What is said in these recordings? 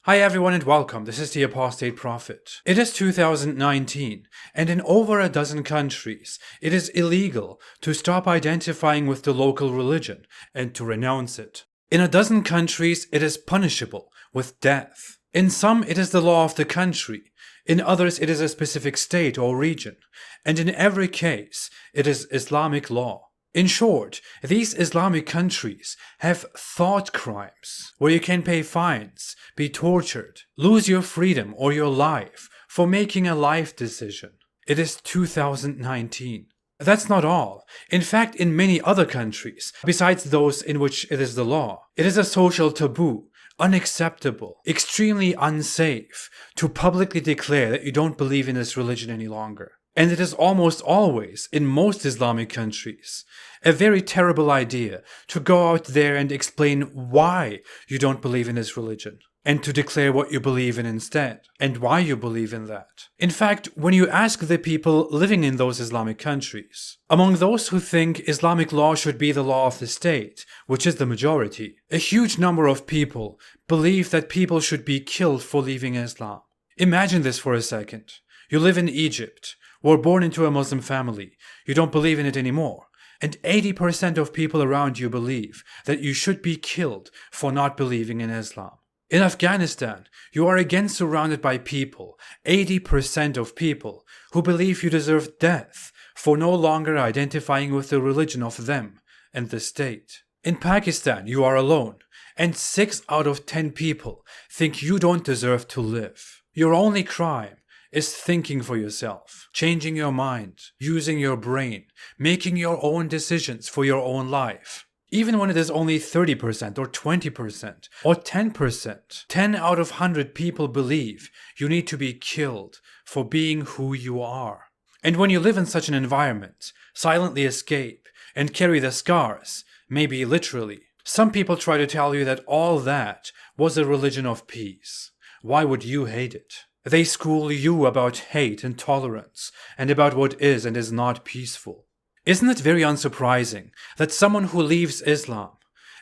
Hi everyone and welcome, this is the Apostate Prophet. It is 2019, and in over a dozen countries, it is illegal to stop identifying with the local religion and to renounce it. In a dozen countries, it is punishable with death. In some, it is the law of the country. In others, it is a specific state or region. And in every case, it is Islamic law. In short, these Islamic countries have thought crimes where you can pay fines, be tortured, lose your freedom or your life for making a life decision. It is 2019. That's not all. In fact, in many other countries, besides those in which it is the law, it is a social taboo, unacceptable, extremely unsafe to publicly declare that you don't believe in this religion any longer. And it is almost always, in most Islamic countries, a very terrible idea to go out there and explain why you don't believe in this religion, and to declare what you believe in instead, and why you believe in that. In fact, when you ask the people living in those Islamic countries, among those who think Islamic law should be the law of the state, which is the majority, a huge number of people believe that people should be killed for leaving Islam. Imagine this for a second. You live in Egypt, were born into a Muslim family, you don't believe in it anymore, and 80% of people around you believe that you should be killed for not believing in Islam. In Afghanistan, you are again surrounded by people, 80% of people, who believe you deserve death for no longer identifying with the religion of them and the state. In Pakistan, you are alone, and 6 out of 10 people think you don't deserve to live. Your only crime is thinking for yourself, changing your mind, using your brain, making your own decisions for your own life. Even when it is only 30% or 20% or 10%, 10 out of 100 people believe you need to be killed for being who you are. And when you live in such an environment, silently escape and carry the scars, maybe literally, some people try to tell you that all that was a religion of peace. Why would you hate it? They school you about hate and tolerance, and about what is and is not peaceful. Isn't it very unsurprising that someone who leaves Islam,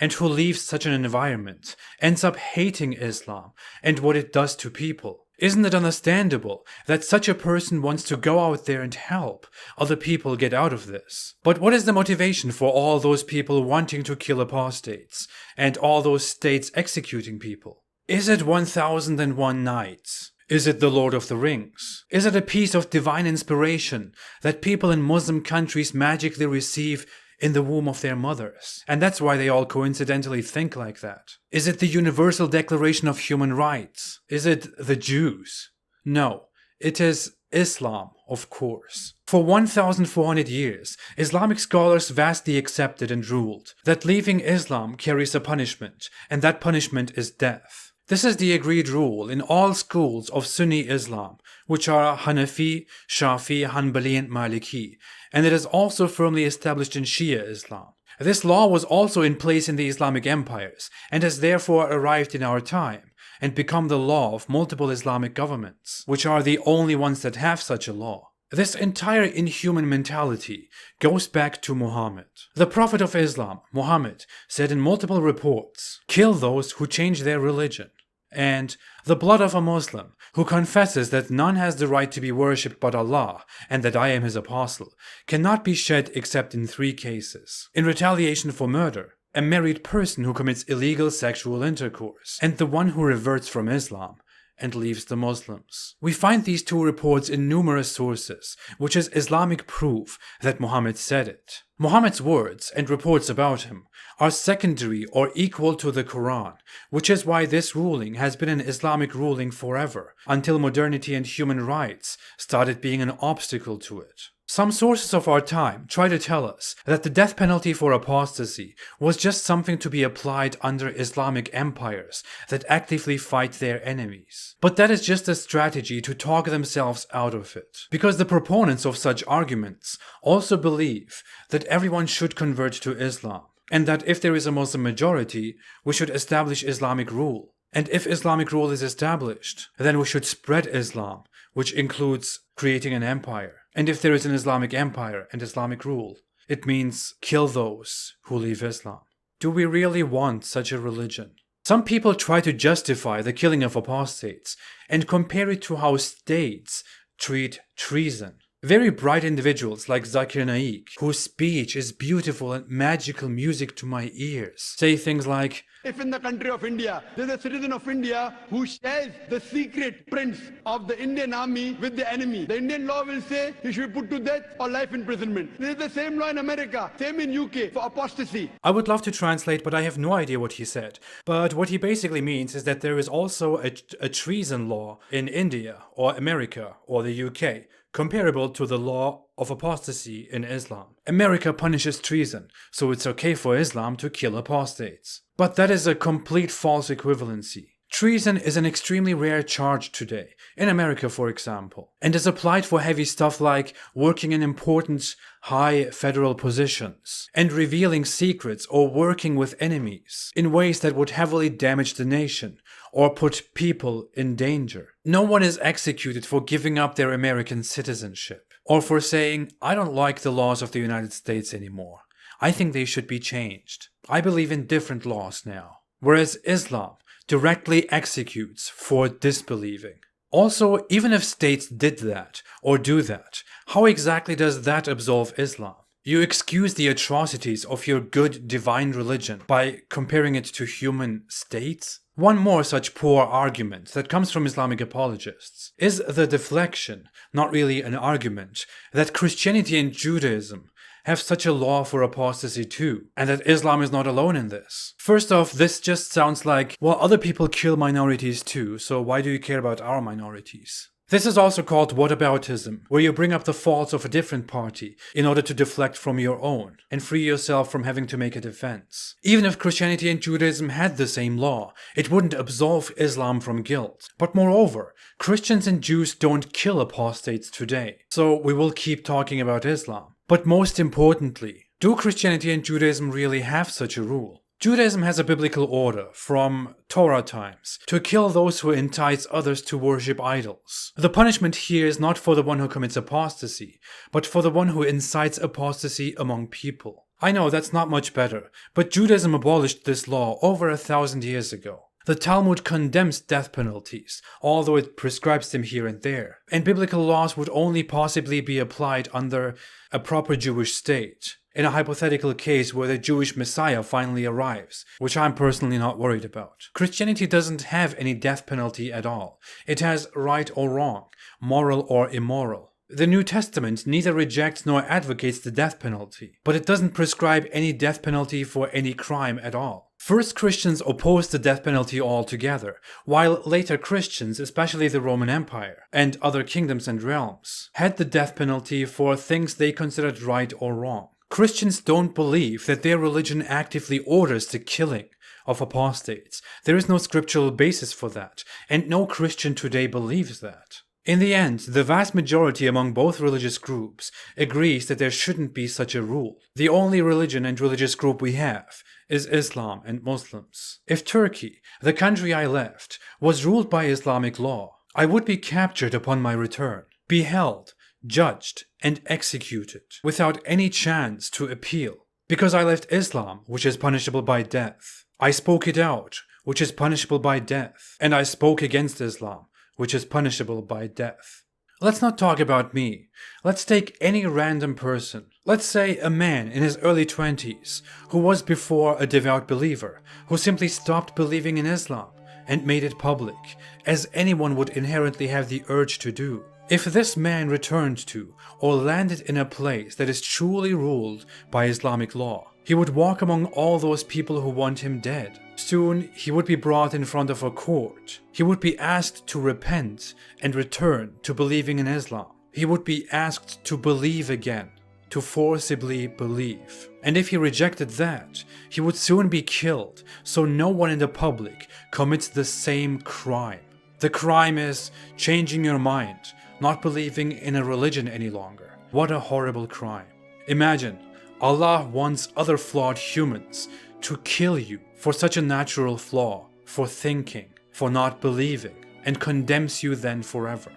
and who leaves such an environment, ends up hating Islam and what it does to people? Isn't it understandable that such a person wants to go out there and help other people get out of this? But what is the motivation for all those people wanting to kill apostates, and all those states executing people? Is it 1001 Nights? Is it the Lord of the Rings? Is it a piece of divine inspiration that people in Muslim countries magically receive in the womb of their mothers? And that's why they all coincidentally think like that. Is it the Universal Declaration of Human Rights? Is it the Jews? No, it is Islam, of course. For 1,400 years, Islamic scholars vastly accepted and ruled that leaving Islam carries a punishment, and that punishment is death. This is the agreed rule in all schools of Sunni Islam, which are Hanafi, Shafi, Hanbali and Maliki, and it is also firmly established in Shia Islam. This law was also in place in the Islamic empires, and has therefore arrived in our time, and become the law of multiple Islamic governments, which are the only ones that have such a law. This entire inhuman mentality goes back to Muhammad. The Prophet of Islam, Muhammad, said in multiple reports, "Kill those who change their religion." And the blood of a Muslim who confesses that none has the right to be worshipped but Allah and that I am his apostle cannot be shed except in 3 cases. In retaliation for murder, a married person who commits illegal sexual intercourse, and the one who reverts from Islam and leaves the Muslims. We find these 2 reports in numerous sources, which is Islamic proof that Muhammad said it. Muhammad's words and reports about him are secondary or equal to the Quran, which is why this ruling has been an Islamic ruling forever, until modernity and human rights started being an obstacle to it. Some sources of our time try to tell us that the death penalty for apostasy was just something to be applied under Islamic empires that actively fight their enemies. But that is just a strategy to talk themselves out of it, because the proponents of such arguments also believe that everyone should convert to Islam, and that if there is a Muslim majority, we should establish Islamic rule. And if Islamic rule is established, then we should spread Islam, which includes creating an empire. And if there is an Islamic empire and Islamic rule, it means kill those who leave Islam. Do we really want such a religion? Some people try to justify the killing of apostates and compare it to how states treat treason. Very bright individuals like Zakir Naik, whose speech is beautiful and magical music to my ears, say things like, if in the country of India, there's a citizen of India who shares the secret prints of the Indian army with the enemy, the Indian law will say he should be put to death or life imprisonment. This is the same law in America, same in UK for apostasy. I would love to translate, but I have no idea what he said. But what he basically means is that there is also a treason law in India or America or the UK, comparable to the law of apostasy in Islam. America punishes treason, so it's okay for Islam to kill apostates. But that is a complete false equivalency. Treason is an extremely rare charge today, in America for example, and is applied for heavy stuff like working in important high federal positions, and revealing secrets or working with enemies in ways that would heavily damage the nation or put people in danger. No one is executed for giving up their American citizenship, or for saying, I don't like the laws of the United States anymore. I think they should be changed. I believe in different laws now. Whereas Islam directly executes for disbelieving. Also, even if states did that or do that, how exactly does that absolve Islam? You excuse the atrocities of your good divine religion by comparing it to human states? One more such poor argument that comes from Islamic apologists is the deflection, not really an argument, that Christianity and Judaism have such a law for apostasy too, and that Islam is not alone in this. First off, this just sounds like, well, other people kill minorities too, so why do you care about our minorities? This is also called whataboutism, where you bring up the faults of a different party in order to deflect from your own and free yourself from having to make a defense. Even if Christianity and Judaism had the same law, it wouldn't absolve Islam from guilt. But moreover, Christians and Jews don't kill apostates today, so we will keep talking about Islam. But most importantly, do Christianity and Judaism really have such a rule? Judaism has a biblical order from Torah times to kill those who entice others to worship idols. The punishment here is not for the one who commits apostasy, but for the one who incites apostasy among people. I know that's not much better, but Judaism abolished this law over 1,000 years ago. The Talmud condemns death penalties, although it prescribes them here and there, and biblical laws would only possibly be applied under a proper Jewish state, in a hypothetical case where the Jewish Messiah finally arrives, which I'm personally not worried about. Christianity doesn't have any death penalty at all. It has right or wrong, moral or immoral. The New Testament neither rejects nor advocates the death penalty, but it doesn't prescribe any death penalty for any crime at all. First Christians opposed the death penalty altogether, while later Christians, especially the Roman Empire and other kingdoms and realms, had the death penalty for things they considered right or wrong. Christians don't believe that their religion actively orders the killing of apostates. There is no scriptural basis for that, and no Christian today believes that. In the end, the vast majority among both religious groups agrees that there shouldn't be such a rule. The only religion and religious group we have is Islam and Muslims. If Turkey, the country I left, was ruled by Islamic law, I would be captured upon my return, be held, judged, and executed, without any chance to appeal. Because I left Islam, which is punishable by death. I spoke it out, which is punishable by death. And I spoke against Islam, which is punishable by death. Let's not talk about me. Let's take any random person. Let's say a man in his early 20s, who was before a devout believer, who simply stopped believing in Islam and made it public, as anyone would inherently have the urge to do. If this man returned to or landed in a place that is truly ruled by Islamic law, he would walk among all those people who want him dead. Soon he would be brought in front of a court. He would be asked to repent and return to believing in Islam. He would be asked to believe again, to forcibly believe. And if he rejected that, he would soon be killed, so no one in the public commits the same crime. The crime is changing your mind, not believing in a religion any longer. What a horrible crime. Imagine, Allah wants other flawed humans to kill you for such a natural flaw, for thinking, for not believing, and condemns you then forever.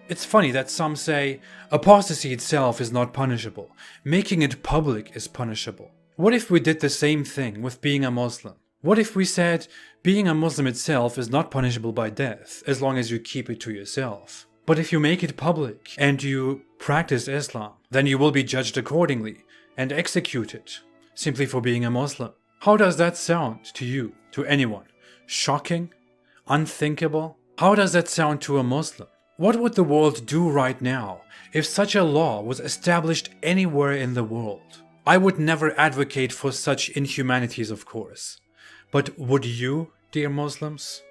It's funny that some say apostasy itself is not punishable, making it public is punishable. What if we did the same thing with being a Muslim? What if we said being a Muslim itself is not punishable by death as long as you keep it to yourself? But if you make it public and you practice Islam, then you will be judged accordingly and executed simply for being a Muslim. How does that sound to you, to anyone? Shocking? Unthinkable? How does that sound to a Muslim? What would the world do right now if such a law was established anywhere in the world? I would never advocate for such inhumanities, of course. But would you, dear Muslims?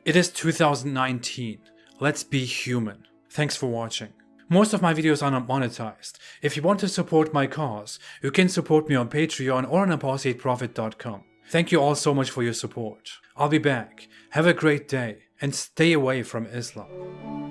It is 2019. Let's be human. Thanks for watching. Most of my videos are not monetized. If you want to support my cause, you can support me on Patreon or on apostateprophet.com. Thank you all so much for your support. I'll be back. Have a great day and stay away from Islam.